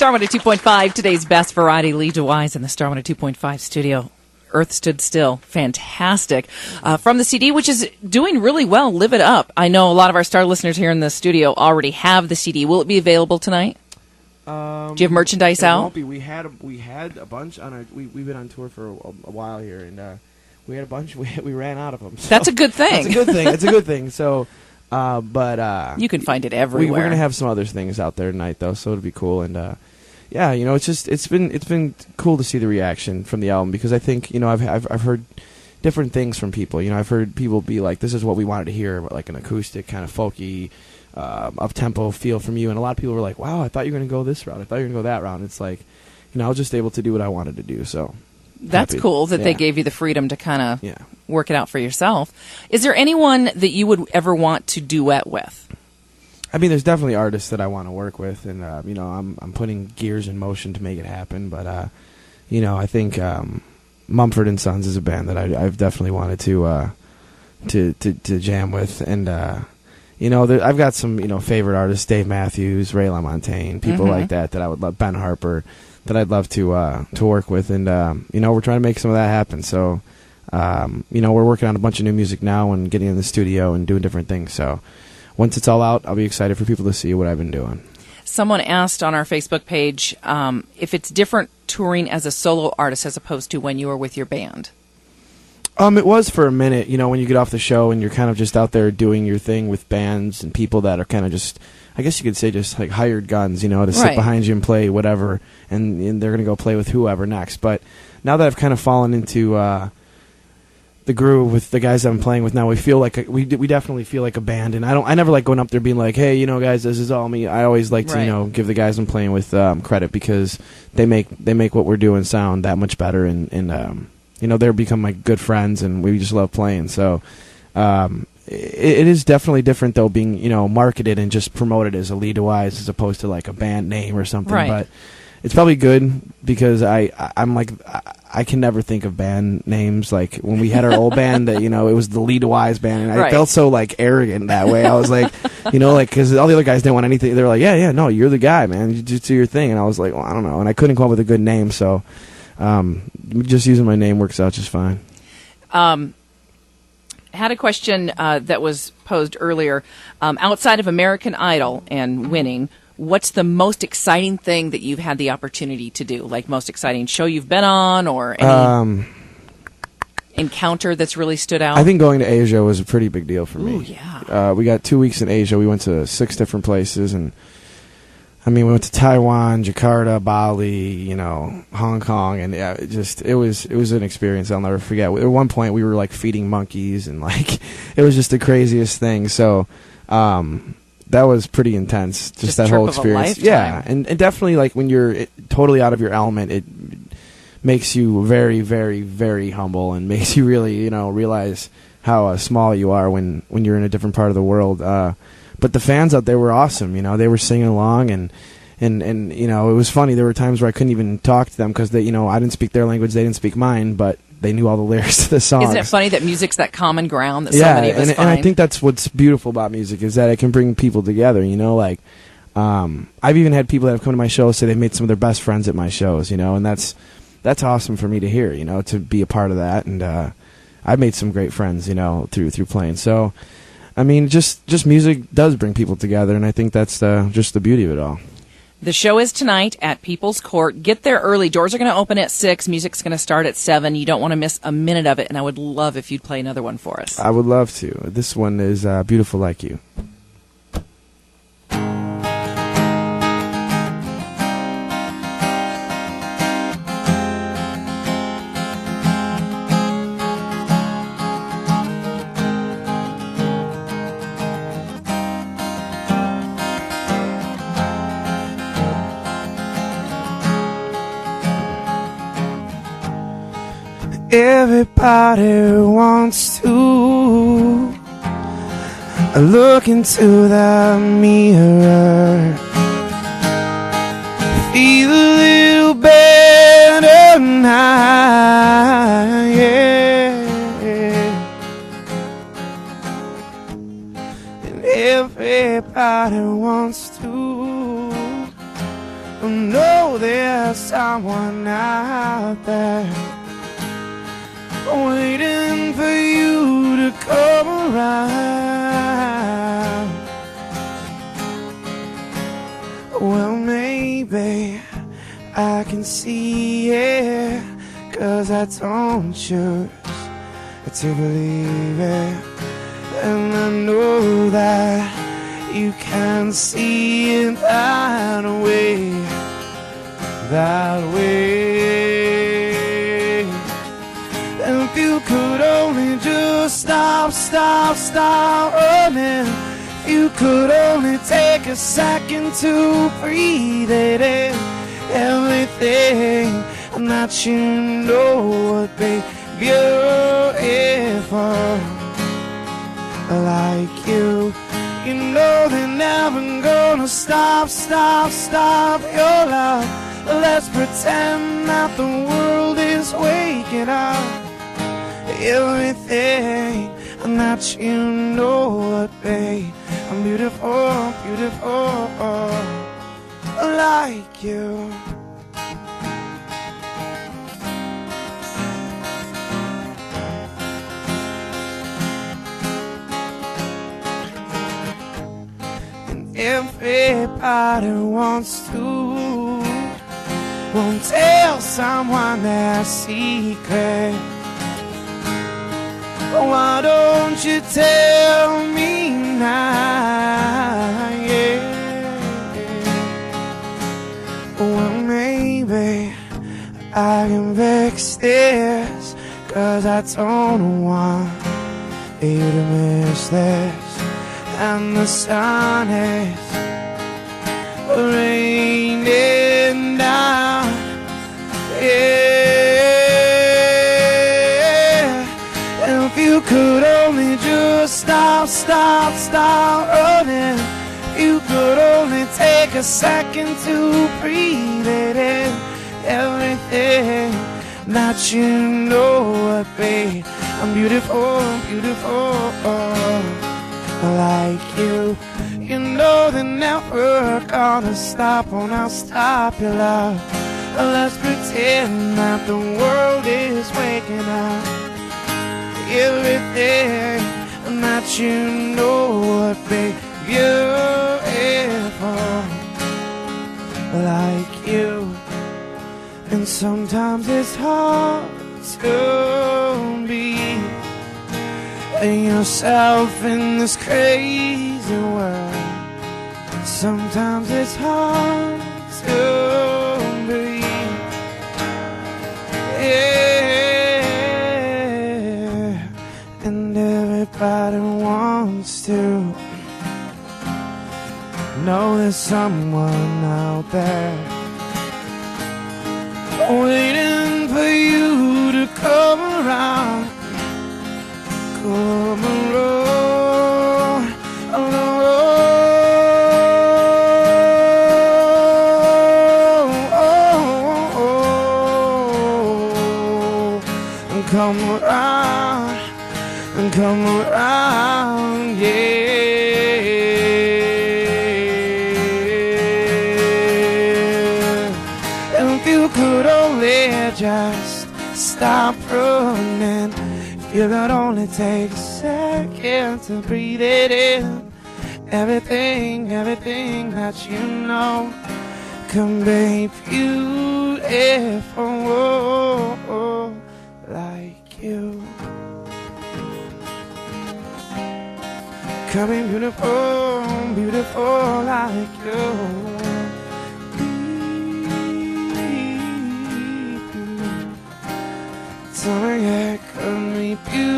Star 102.5, today's best variety. Lee DeWyze in the Star 102.5 studio. Earth Stood Still. Fantastic. From the CD, which is doing really well, Live It Up. I know a lot of our Star listeners here in the studio already have the CD. Will it be available tonight? Do you have merchandise out? It won't be. We had a bunch on our. We've been on tour for a while here, and we had a bunch. We ran out of them. So that's a good thing. That's a good thing. It's a good thing. So, but you can find it everywhere. We're gonna have some other things out there tonight, though, so it'll be cool. And yeah, you know, it's been cool to see the reaction from the album, because I think, you know, I've heard different things from people. You know, I've heard people be like, "This is what we wanted to hear," like an acoustic kind of folky, up-tempo feel from you, and a lot of people were like, "Wow, I thought you were going to go this route. I thought you were going to go that route." And it's like, you know, I was just able to do what I wanted to do, so that's happy. Cool that they gave you the freedom to kind of work it out for yourself. Is there anyone that you would ever want to duet with? I mean, there's definitely artists that I want to work with, and you know, I'm putting gears in motion to make it happen. But you know, I think Mumford and Sons is a band that I've definitely wanted to jam with, and you know, I've got some, you know, favorite artists: Dave Matthews, Ray LaMontagne, people like that I would love. Ben Harper, that I'd love to work with, and you know, we're trying to make some of that happen. So you know, we're working on a bunch of new music now and getting in the studio and doing different things. So once it's all out, I'll be excited for people to see what I've been doing. Someone asked on our Facebook page if it's different touring as a solo artist as opposed to when you were with your band. It was for a minute, you know, when you get off the show and you're kind of just out there doing your thing with bands and people that are kind of just, I guess you could say, just like hired guns, you know, to sit behind you and play whatever, and they're going to go play with whoever next. But now that I've kind of fallen into the groove with the guys that I'm playing with now, we feel like we definitely feel like a band, and I never like going up there being like, "Hey, you know, guys, this is all me." I always like to, you know, give the guys I'm playing with credit, because they make what we're doing sound that much better, and you know, they're become my good friends, and we just love playing. So it is definitely different, though, being, you know, marketed and just promoted as a Lee DeWyze as opposed to like a band name or something. But it's probably good, because I'm like, I can never think of band names. Like when we had our old band, that, you know, it was the Lee DeWyze band, and I felt so like arrogant that way. I was like, you know, like, because all the other guys didn't want anything. They were like, yeah, no, you're the guy, man. You just do your thing. And I was like, well, I don't know. And I couldn't come up with a good name, so just using my name works out just fine. Had a question that was posed earlier. Outside of American Idol and winning, what's the most exciting thing that you've had the opportunity to do? Like, most exciting show you've been on, or any encounter that's really stood out? I think going to Asia was a pretty big deal for me. Ooh, yeah. We got 2 weeks in Asia. We went to 6 different places, and I mean, we went to Taiwan, Jakarta, Bali, you know, Hong Kong, and yeah, it was an experience I'll never forget. At one point, we were like feeding monkeys, and like it was just the craziest thing. So that was pretty intense, just that whole experience. Yeah, and definitely, like, when you're totally out of your element, it makes you very, very, very humble, and makes you really, you know, realize how small you are when you're in a different part of the world. But the fans out there were awesome. You know, they were singing along, and you know, it was funny. There were times where I couldn't even talk to them because they, you know, I didn't speak their language, they didn't speak mine, but they knew all the lyrics to the songs. Isn't it funny that music's that common ground that so many of us find? And I think that's what's beautiful about music, is that it can bring people together. You know, like I've even had people that have come to my shows say they've made some of their best friends at my shows. You know, and that's awesome for me to hear. You know, to be a part of that, and I've made some great friends, you know, through playing. So, I mean, just music does bring people together, and I think that's just the beauty of it all. The show is tonight at People's Court. Get there early. Doors are going to open at 6. Music's going to start at 7. You don't want to miss a minute of it, and I would love if you'd play another one for us. I would love to. This one is Beautiful Like You. Everybody wants to look into the mirror, feel a little better now, yeah. And everybody wants to know there's someone out there waiting for you to come around. Well, maybe I can see it, 'cause I don't choose to believe it. And I know that you can see it that way, that way. And if you could only just stop running, if you could only take a second to breathe it in, everything that you know would be beautiful. Like you know they're never gonna stop your love. Let's pretend that the world is waking up. Everything that you know would be beautiful, beautiful, like you. Everybody wants to won't tell someone their secret. Why don't you tell me now? Yeah. Well, maybe I can fix this, 'cause I don't want you to miss this. And the sun is raining down, yeah. And if you could only just stop running, you could only take a second to breathe it in, everything that you know would be beautiful, beautiful. Like you know they're never gonna stop, won't I stop your love. Let's pretend that the world is waking up. Everything that you know would be beautiful. Like you. And sometimes it's hard to be yourself in this crazy world. Sometimes it's hard to breathe, yeah. And everybody wants to know there's someone out there waiting for you to come around. Come along, come around, come around, yeah. And if you could only just stop running, you could only take a second to breathe it in, everything that you know can be beautiful, like you. Can be beautiful, beautiful like you. Something that could be beautiful.